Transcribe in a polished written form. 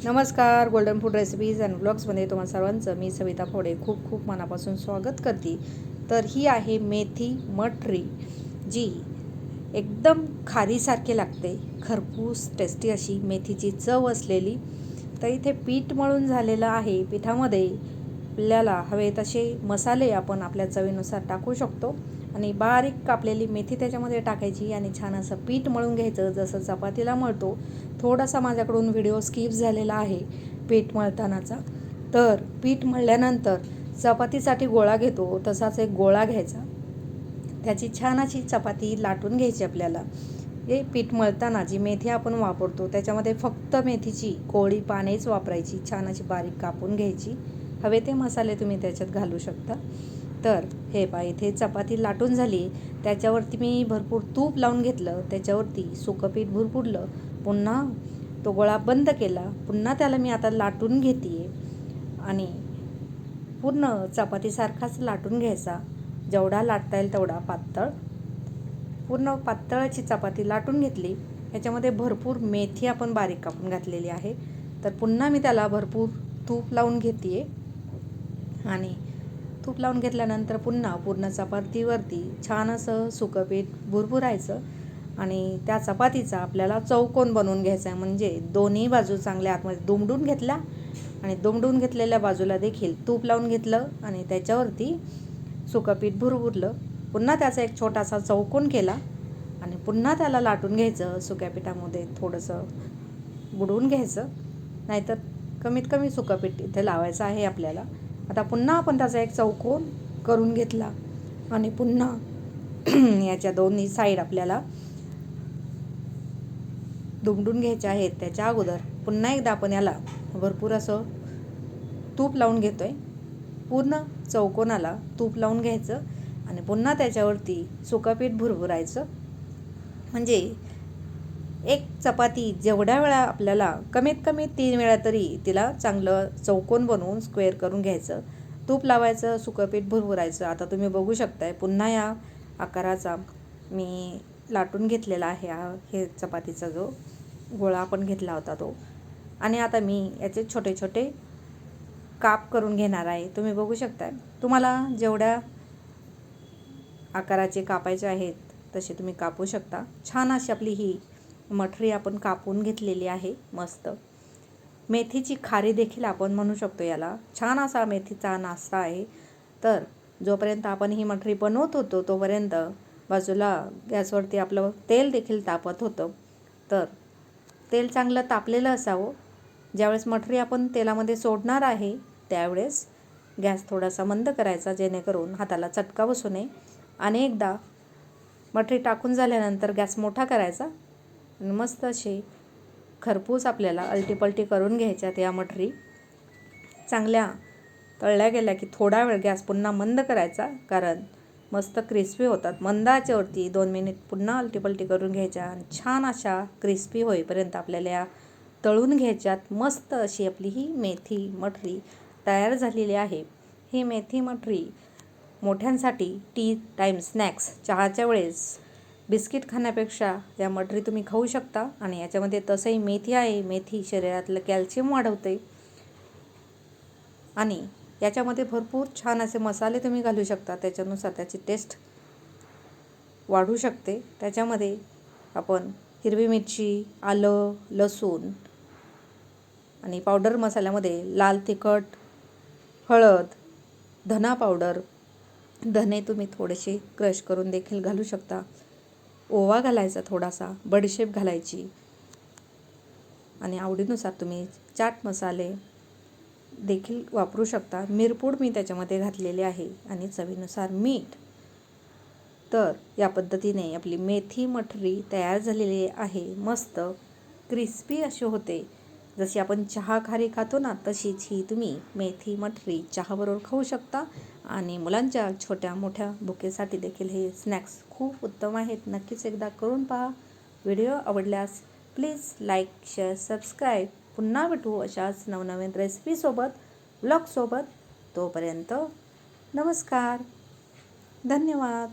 नमस्कार. Golden food recipes and ब्लॉग्समध्ये तुम्हा सर्वांचं मी सविता फोडे खूप मनापासून स्वागत करते. तर ही आहे मेथी मटरी, जी एकदम खारीसारखे लागते. खरपूस टेस्टी अशी मेथीची चव असलेली. तर इथे पीठ मळून झालेलं आहे. पिठामध्ये आपल्याला हवे तसे मसाले आपण आपल्या चवीनुसार टाकू शकतो आणि बारीक कापलेली मेथी त्याच्यामध्ये टाकायची आणि छान असं पीठ मळून घ्यायचं, जसं चपातीला मळतो. थोडासा माझ्याकडून व्हिडिओ स्किप झालेला आहे पीठ मळतानाचा. तर पीठ मळल्यानंतर चपातीसाठी गोळा घेतो तसाच एक गोळा घ्यायचा, त्याची छान अशी चपाती लाटून घ्यायची. आपल्याला हे पीठ मळताना जी मेथी आपण वापरतो त्याच्यामध्ये फक्त मेथीची कोवळी पानेच वापरायची, छान अशी बारीक कापून घ्यायची. हवे ते मसाले तुम्ही त्याच्यात घालू शकता. तर हे पहा, इथे चपाती लाटून झाली. त्याच्यावरती मी भरपूर तूप लावून घेतलं, त्याच्यावरती सुकं पीठ भुरभुरलं, पुन्हा तो गोळा बंद केला. पुन्हा त्याला मी आता लाटून घेते आणि पूर्ण चपातीसारखाच लाटून घ्यायचा. जेवढा लाटता येईल तेवढा पातळ, पूर्ण पातळाची चपाती लाटून घेतली. ह्याच्यामध्ये भरपूर मेथी आपण बारीक कापून घातलेली आहे. तर पुन्हा मी त्याला भरपूर तूप लावून घेते आणि तूप लावून घेतल्यानंतर पुन्हा पूर्ण चपातीवरती छान असं सुकं पीठ भुरभुरायचं आणि त्या चपातीचा आपल्याला चौकोन बनवून घ्यायचा आहे. म्हणजे दोन्ही बाजू चांगल्या आतमध्ये दुमडून घेतल्या आणि दुमडून घेतलेल्या बाजूला देखील तूप लावून घेतलं आणि त्याच्यावरती सुकं पीठ भुरभुरलं. पुन्हा त्याचा एक छोटासा चौकोन केला आणि पुन्हा त्याला लाटून घ्यायचं. सुक्या पिठामध्ये थोडंसं बुडवून घ्यायचं, नाहीतर कमीत कमी सुकं पीठ इथे लावायचं आहे आपल्याला. आता पुन्हा आपण त्याचा एक चौकोन करून घेतला आणि पुन्हा याच्या दोन्ही साईड आपल्याला दुमडून घ्यायचे आहेत. त्याच्या अगोदर पुन्हा एकदा आपण याला भरपूर असं तूप लावून घेतो आहे. पूर्ण चौकोनाला तूप लावून घ्यायचं आणि पुन्हा त्याच्यावरती सुकं पीठ भुरभुरायचं. म्हणजे एक चपाती जेवढ्या वेळा आपल्याला कमीत कमी 3 वेळा तरी तिला चांगलं चौकोन बनवून स्क्वेअर करून घ्यायचं. तूप लावायचं, सुकं पीठ भुरभुरायचं. आता तुम्ही बघू शकताय पुन्हा या आकाराचा मी लाटून घेतलेला आहे. हे चपातीचा जो गोळा आपण घेतला होता तो. आणि आता मी याचे छोटे छोटे काप करून घेणार आहे. तुम्ही बघू शकताय, तुम्हाला जेवढ्या आकाराचे कापायचे आहेत तसे तुम्ही कापू शकता. छान अशी आपली ही मठरी आपण कापून घेतलेली आहे. मस्त मेथीची खारी देखील आपण म्हणू शकतो याला. छान असा मेथीचा नाश्ता आहे. तर जोपर्यंत आपण ही मठरी बनवत होतो तोपर्यंत बाजूला गॅसवरती आपलं तेल देखील तापत होतं. तर तेल चांगलं तापलेलं असावं. ज्यावेळेस मठरी आपण तेलामध्ये सोडणार आहे त्यावेळेस गॅस थोडासा मंद करायचा, जेणेकरून हाताला चटका बसू नये. आणि एकदा मठरी टाकून झाल्यानंतर गॅस मोठा करायचा आणि मस्त असे खरपूस आपल्याला अलटीपलटी करून घ्यायच्यात. या मठरी चांगल्या तळल्या गेल्या की थोडा वेळ गॅस पुन्हा मंद करायचा, कारण मस्त क्रिस्पी होतात. मंद आचेवरती 2 मिनिट पुन्हा अलटीपलटी करून घ्यायच्या आणि छान अशा क्रिस्पी होईपर्यंत आपल्याला या तळून घ्यायच्यात. मस्त अशी आपली ही मेथी मठरी तयार झालेली आहे. ही मेथी मठरी मोठ्यांसाठी टी टाईम स्नॅक्स, चहाच्या वेळेस बिस्किट खाण्यापेक्षा या मठरी तुम्ही खाऊ शकता. आणि याच्यामध्ये तसंही मेथी आहे. मेथी शरीरातलं कॅल्शियम वाढवते आणि याच्यामध्ये भरपूर छान असे मसाले तुम्ही घालू शकता. त्याच्यानुसार त्याची टेस्ट वाढू शकते. त्याच्यामध्ये आपण हिरवी मिरची, आलं, लसूण आणि पावडर मसाल्यामध्ये लाल तिखट, हळद, धना पावडर, धने तुम्ही थोडेसे क्रश करून देखील घालू शकता. ओवा घालायचा, थोडासा बडीशेप घालायची आणि आवडीनुसार तुम्ही चाट मसाले देखील वापरू शकता. मिरपूड मी त्याच्यामध्ये घातलेली आहे आणि चवीनुसार मीठ. तर या पद्धतीने आपली मेथी मठरी तयार झालेली आहे. मस्त क्रिस्पी अशी होते. जशी आपण चहा खारी खातो ना, तशीच ही तुम्ही मेथी मठरी चहाबरोबर खाऊ शकता. आणि मुलांच्या छोट्या मोठ्या भुकेसाठी देखील हे स्नॅक्स खूप उत्तम आहेत. नक्कीच एकदा करून पहा. व्हिडिओ आवडल्यास प्लीज लाईक, शेअर, सबस्क्राईब. पुन्हा भेटू अशाच नवनवीन रेसिपीसोबत, ब्लॉगसोबत. तोपर्यंत नमस्कार, धन्यवाद.